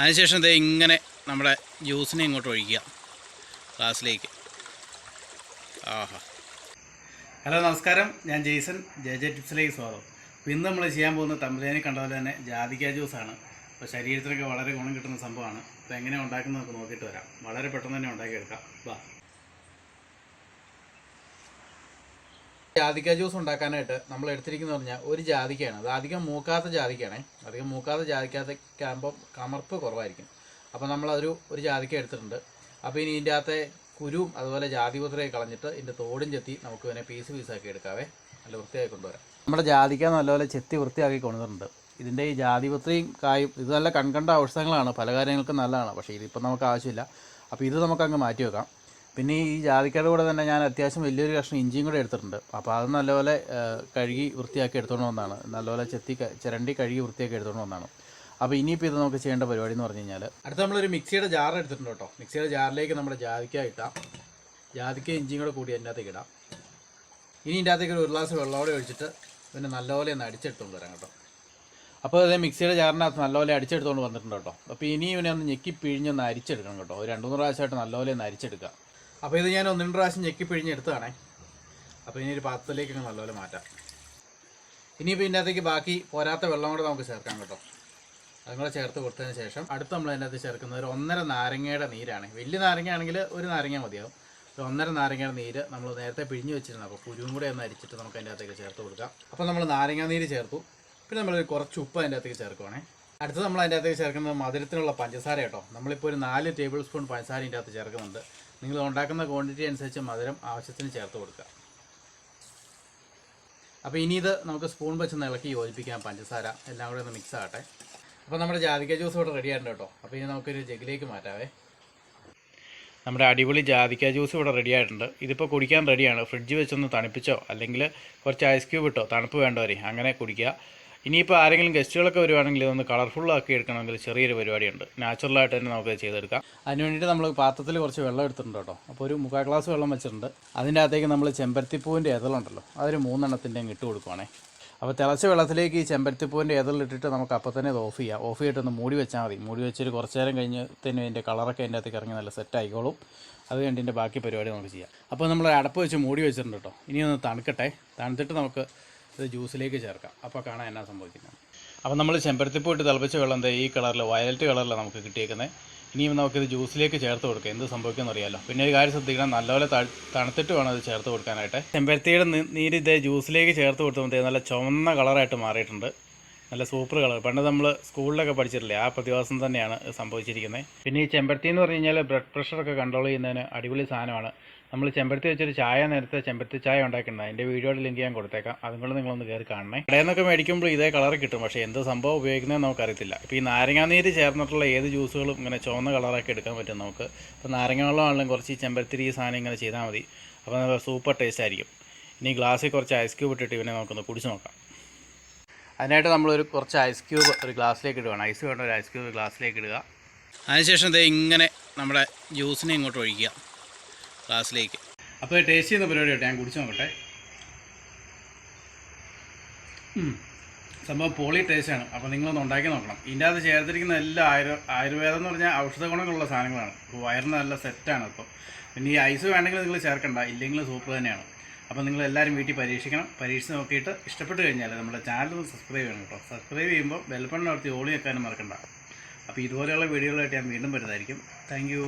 അതിനുശേഷം ദേ ഇങ്ങനെ നമ്മുടെ ജ്യൂസിനെ ഇങ്ങോട്ട് ഒഴിക്കുക ഗ്ലാസ്സിലേക്ക്. ആഹാ. ഹലോ നമസ്കാരം, ഞാൻ ജെയ്സൺ. ജെ ടിപ്സിലേക്ക് സ്വാഗതം. അപ്പോൾ ഇന്ന് നമ്മൾ ചെയ്യാൻ പോകുന്ന തമ്പലേനെ കണ്ടതുപോലെ തന്നെ ജാതിക്ക ജ്യൂസാണ്. അപ്പോൾ ശരീരത്തിനൊക്കെ വളരെ ഗുണം കിട്ടുന്ന സംഭവമാണ്. അപ്പോൾ എങ്ങനെയാണ് ഉണ്ടാക്കുന്നത് നമുക്ക് നോക്കിയിട്ട് വരാം. വളരെ പെട്ടെന്ന് തന്നെ ഉണ്ടാക്കിയെടുക്കാം. വാ. ജാതിക്ക ജ്യൂസ് ഉണ്ടാക്കാനായിട്ട് നമ്മൾ എടുത്തിരിക്കുന്നത് പറഞ്ഞാൽ ഒരു ജാതിക്കയാണ്. അത് അധികം മൂക്കാത്ത ജാതിക്കയാണേ. അധികം മൂക്കാത്ത ജാതിക്കകത്തൊക്കെ ആകുമ്പോൾ കമർപ്പ് കുറവായിരിക്കും. അപ്പോൾ നമ്മളൊരു ജാതിക്ക എടുത്തിട്ടുണ്ട്. അപ്പോൾ ഇനി ഇതിൻ്റെ അകത്തെ കുരുവും അതുപോലെ ജാതിപത്രയൊക്കെ കളഞ്ഞിട്ട് ഇതിൻ്റെ തോടും ചെത്തി നമുക്ക് ഇതിനെ പീസാക്കി എടുക്കാവേ. നല്ല വൃത്തിയാക്കി കൊണ്ടുവരാം. നമ്മുടെ ജാതിക്ക നല്ലപോലെ ചെത്തി വൃത്തിയാക്കി കൊണ്ടുവന്നിട്ടുണ്ട്. ഇതിൻ്റെ ഈ ജാതിപത്രിയും കായും ഇത് നല്ല കൺകണ്ട ഔഷധങ്ങളാണ്, പല കാര്യങ്ങൾക്കും നല്ലതാണ്. പക്ഷേ ഇതിപ്പോൾ നമുക്ക് ആവശ്യമില്ല. അപ്പോൾ ഇത് നമുക്കങ്ങ് മാറ്റി വെക്കാം. പിന്നെ ഈ ജാതിക്കയുടെ കൂടെ തന്നെ ഞാൻ അത്യാവശ്യം വലിയൊരു കഷ്ണം ഇഞ്ചിയും കൂടെ എടുത്തിട്ടുണ്ട്. അപ്പോൾ അത് നല്ലപോലെ കഴുകി വൃത്തിയാക്കി എടുത്തുകൊണ്ട് വന്നതാണ്. നല്ലപോലെ ചിരണ്ടി കഴുകി വൃത്തിയാക്കി എടുത്തുകൊണ്ട് വന്നതാണ്. അപ്പോൾ ഇനിയിപ്പോൾ ഇത് നമുക്ക് ചെയ്യേണ്ട പരിപാടി എന്ന് പറഞ്ഞു കഴിഞ്ഞാൽ, അടുത്ത് നമ്മളൊരു മിക്സിയുടെ ജാർ എടുത്തിട്ടുണ്ട് കേട്ടോ. മിക്സിയുടെ ജാറിലേക്ക് നമ്മുടെ ജാതിക്ക ഇട്ടാം. ജാതിക്ക ഇഞ്ചിയും കൂടെ കൂടി അതിൻ്റെ അകത്തേക്ക് ഇടാം. ഇനി ഇതിൻ്റെ അകത്തേക്ക് ഒരു ഗ്ലാസ് വെള്ളത്തോടെ ഒഴിച്ചിട്ട് പിന്നെ നല്ലപോലെ ഒന്ന് അടിച്ചെടുത്തുകൊണ്ട് വരാം കേട്ടോ. അപ്പോൾ അതേ മിക്സിയുടെ ജാറിനകത്ത് നല്ലപോലെ അടിച്ചെടുത്തുകൊണ്ട് വന്നിട്ടുണ്ട് കേട്ടോ. അപ്പോൾ ഇനി ഇവനെ ഒന്ന് ഞെക്കി പിഴിഞ്ഞൊന്ന് അരിച്ചെടുക്കണം കേട്ടോ. ഒരു 2-3 പ്രാവശ്യമായിട്ട് നല്ലപോലെ ഒന്ന് അരിച്ചെടുക്കുക. അപ്പോൾ ഇത് ഞാൻ 1-2 പ്രാവശ്യം ഞെക്കി പിഴിഞ്ഞെടുത്തതാണേ. അപ്പോൾ ഇനി ഒരു പാത്രത്തിലേക്ക് നല്ലപോലെ മാറ്റാം. ഇനിയിപ്പോൾ ഇതിൻ്റെ അകത്തേക്ക് ബാക്കി പോരാത്ത വെള്ളം കൂടെ നമുക്ക് ചേർക്കാം കേട്ടോ. അതും കൂടെ ചേർത്ത് കൊടുത്തതിന് ശേഷം അടുത്ത് നമ്മൾ അതിൻ്റെ അകത്ത് ചേർക്കുന്നത് ഒരു 1.5 നാരങ്ങയുടെ നീരാണ്. വലിയ നാരങ്ങ ആണെങ്കിൽ ഒരു നാരങ്ങ മതിയാവും. ഒരു 1.5 നാരങ്ങയുടെ നീര് നമ്മൾ നേരത്തെ പിഴിഞ്ഞ് വെച്ചിരുന്നു. അപ്പോൾ കുരുവും കൂടെ ഒന്ന് അരിച്ചിട്ട് നമുക്ക് അതിൻ്റെ അകത്തേക്ക് ചേർത്ത് കൊടുക്കാം. അപ്പോൾ നമ്മൾ നാരങ്ങ നീര് ചേർത്തു. പിന്നെ നമ്മൾ കുറച്ച് ഉപ്പ് അതിൻ്റെ അകത്തേക്ക് ചേർക്കുവാണേ. അടുത്ത് നമ്മൾ അതിൻ്റെ അകത്തേക്ക് ചേർക്കുന്നത് മധുരത്തിനുള്ള പഞ്ചസാര കേട്ടോ. നമ്മളിപ്പോൾ ഒരു 4 ടേബിൾ സ്പൂൺ പഞ്ചസാര ഇതിൻ്റെ അകത്ത് ചേർക്കുന്നുണ്ട്. നിങ്ങൾ ഉണ്ടാക്കുന്ന ക്വാണ്ടിറ്റി അനുസരിച്ച് മധുരം ആവശ്യത്തിന് ചേർത്ത് കൊടുക്കുക. അപ്പോൾ ഇനി ഇത് നമുക്ക് സ്പൂൺ വെച്ച് ഇളക്കി യോജിപ്പിക്കാം. പഞ്ചസാര എല്ലാം കൂടെ ഒന്ന് മിക്സ് ആകട്ടെ. അപ്പോൾ നമ്മുടെ ജാതിക്ക ജ്യൂസ് ഇവിടെ റെഡി ആയിട്ടുണ്ട് കേട്ടോ. അപ്പോൾ ഇനി നമുക്കൊരു ജഗ്ഗിലേക്ക് മാറ്റാവേ. നമ്മുടെ അടിപൊളി ജാതിക്ക ജ്യൂസ് ഇവിടെ റെഡി ആയിട്ടുണ്ട്. ഇതിപ്പോൾ കുടിക്കാൻ റെഡിയാണ്. ഫ്രിഡ്ജ് വെച്ചൊന്ന് തണുപ്പിച്ചോ അല്ലെങ്കിൽ കുറച്ച് ഐസ് ക്യൂബ് ഇട്ടോ തണുപ്പ് വേണ്ടവരെ അങ്ങനെ കുടിക്കുക. ഇനിയിപ്പോൾ ആരെങ്കിലും ഗസ്റ്റുകളൊക്കെ വരുവാണെങ്കിൽ ഇതൊന്ന് കളർഫുള്ളാക്കി എടുക്കണമെങ്കിൽ ചെറിയൊരു പരിപാടിയുണ്ട്. നാച്ചുറലായിട്ട് തന്നെ നമുക്ക് ചെയ്തെടുക്കാം. അതിന് വേണ്ടിയിട്ട് നമ്മൾ പാത്രത്തിൽ കുറച്ച് വെള്ളം എടുത്തിട്ടുണ്ട് കേട്ടോ. അപ്പോൾ ഒരു 3/4 ഗ്ലാസ് വെള്ളം വെച്ചിട്ടുണ്ട്. അതിൻ്റെ അകത്തേക്ക് നമ്മൾ ചെമ്പരത്തിപ്പൂവിൻ്റെ ഇതളുണ്ടല്ലോ, അതൊരു 3 എണ്ണത്തിൻ്റെയും ഇട്ട് കൊടുക്കുവാണേ. അപ്പോൾ തിളച്ച വെള്ളത്തിലേക്ക് ഈ ചെമ്പരത്തിപ്പൂവിൻ്റെ ഇതളിട്ടിട്ട് നമുക്ക് അപ്പോൾ തന്നെ ഇത് ഓഫ് ചെയ്യാം. ഓഫ് ചെയ്തിട്ടൊന്ന് മൂടി വെച്ചാൽ മതി. മൂടി വെച്ചൊരു കുറച്ച് നേരം കഴിഞ്ഞത്തിന് അതിൻ്റെ കളറൊക്കെ അതിൻ്റെ അകത്തേക്ക് ഇറങ്ങി നല്ല സെറ്റ് ആയിക്കോളും. അത് കഴിഞ്ഞിൻ്റെ ബാക്കി പരിപാടി നമുക്ക് ചെയ്യാം. അപ്പോൾ നമ്മൾ അടപ്പ് വെച്ച് മൂടി വെച്ചിട്ടുണ്ട് കേട്ടോ. ഇനി ഒന്ന് തണുക്കട്ടെ. തണുത്തിട്ട് നമുക്ക് ഇത് ജ്യൂസിലേക്ക് ചേർക്കാം. അപ്പോൾ കാണാൻ എന്നാ സംഭവിക്കുന്നത്. അപ്പോൾ നമ്മൾ ചെമ്പരത്തിപ്പൂ ഇട്ട് തിളപ്പിച്ച വെള്ളം ഈ കളറിൽ വയലറ്റ് കളറിലാണ് നമുക്ക് കിട്ടിയേക്കുന്നത്. ഇനിയും നമുക്കിത് ജ്യൂസിലേക്ക് ചേർത്ത് കൊടുക്കാം. എന്ത് സംഭവിക്കുമെന്ന് അറിയാമല്ലോ. പിന്നെ ഒരു കാര്യം ശ്രദ്ധിക്കണം, നല്ലപോലെ തണുത്തിട്ട് വേണം ഇത് ചേർത്ത് കൊടുക്കാനായിട്ട്. ചെമ്പരത്തിയുടെ നീര് ഇതേ ജ്യൂസിലേക്ക് ചേർത്ത് കൊടുത്തുമ്പോൾ നല്ല ചുവന്ന കളറായിട്ട് മാറിയിട്ടുണ്ട്. നല്ല സൂപ്പർ കളർ. പണ്ട് നമ്മൾ സ്കൂളിലൊക്കെ പഠിച്ചിട്ടില്ലേ, ആ പ്രതിഭാസം തന്നെയാണ് സംഭവിച്ചിരിക്കുന്നത്. പിന്നെ ഈ ചെമ്പരത്തി എന്ന് പറഞ്ഞു കഴിഞ്ഞാൽ ബ്ലഡ് പ്രഷറൊക്കെ കൺട്രോൾ ചെയ്യുന്നതിന് അടിപൊളി സാധനമാണ്. നമ്മൾ ചെമ്പരത്തി വെച്ചൊരു ചായ നേരത്തെ ചെമ്പരത്തി ചായ ഉണ്ടാക്കിയിട്ടുണ്ട്. അതിൻ്റെ വീഡിയോയുടെ ലിങ്ക് ഞാൻ കൊടുത്തേക്കാം. അതും കൂടെ നിങ്ങളൊന്ന് കയറി കാണണേ. കടയിൽ നിന്നൊക്കെ മേടിക്കുമ്പോൾ ഇതേ കളർ കിട്ടും. പക്ഷേ എന്ത് സംഭവം ഉപയോഗിക്കുന്നതെന്ന് നമുക്കറിയത്തില്ല. ഇപ്പോൾ ഈ നാരങ്ങാനീര് ചേർന്നിട്ടുള്ള ഏത് ജ്യൂസുകളും ഇങ്ങനെ ചുവന്ന കളറാക്കി എടുക്കാൻ പറ്റും നമുക്ക്. ഇപ്പോൾ നാരങ്ങ വെള്ളമാണെങ്കിലും കുറച്ച് ഈ ചെമ്പരത്തി ഈ സാധനം ഇങ്ങനെ ചെയ്താൽ മതി. അപ്പോൾ നല്ല സൂപ്പർ ടേസ്റ്റ് ആയിരിക്കും. ഇനി ഗ്ലാസ്സിൽ കുറച്ച് ഐസ് ക്യൂബ് ഇട്ടിട്ട് ഇവനെ നമുക്കൊന്ന് കുടിച്ച് നോക്കാം. അതിനായിട്ട് നമ്മളൊരു കുറച്ച് ഐസ് ക്യൂബ് ഒരു ഗ്ലാസ്സിലേക്ക് ഇടുകയാണ്. ഐസ് വേണ്ട ഒരു ഐസ് ക്യൂബ് ഗ്ലാസ്സിലേക്ക് ഇടുക. അതിനുശേഷം ഇങ്ങനെ നമ്മുടെ ജ്യൂസിനെ ഇങ്ങോട്ട് ഒഴിക്കുക ഗ്ലാസ്സിലേക്ക്. അപ്പോൾ ടേസ്റ്റ് ചെയ്യുന്ന പരിപാടി കേട്ടോ. ഞാൻ കുടിച്ച് നോക്കട്ടെ. സംഭവം പോളി ടേസ്റ്റാണ്. അപ്പോൾ നിങ്ങളൊന്ന് ഉണ്ടാക്കി നോക്കണം. ഇതിൻ്റെ അകത്ത് ചേർത്തിരിക്കുന്ന എല്ലാ ആയുർവേദം എന്ന് പറഞ്ഞാൽ ഔഷധ ഗുണങ്ങളുള്ള സാധനങ്ങളാണ്. അപ്പോൾ വയറിന് നല്ല സെറ്റാണ്. ഇപ്പോൾ പിന്നെ ഈ ഐസ് വേണമെങ്കിൽ നിങ്ങൾ ചേർക്കണ്ട, ഇല്ലെങ്കിൽ സൂപ്പ് തന്നെയാണ്. അപ്പോൾ നിങ്ങളെല്ലാവരും വീട്ടിൽ പരീക്ഷിച്ച് നോക്കിയിട്ട് ഇഷ്ടപ്പെട്ട് കഴിഞ്ഞാൽ നമ്മുടെ ചാനൽ ഒന്ന് സബ്സ്ക്രൈബ് ചെയ്യണം കേട്ടോ. സബ്സ്ക്രൈബ് ചെയ്യുമ്പോൾ ബെൽബട്ടൺ അമർത്തി ഓളി വെക്കാനും മറക്കണ്ട. അപ്പോൾ ഇതുപോലെയുള്ള വീഡിയോകളായിട്ട് ഞാൻ വീണ്ടും വരുന്നതായിരിക്കും. Thank you.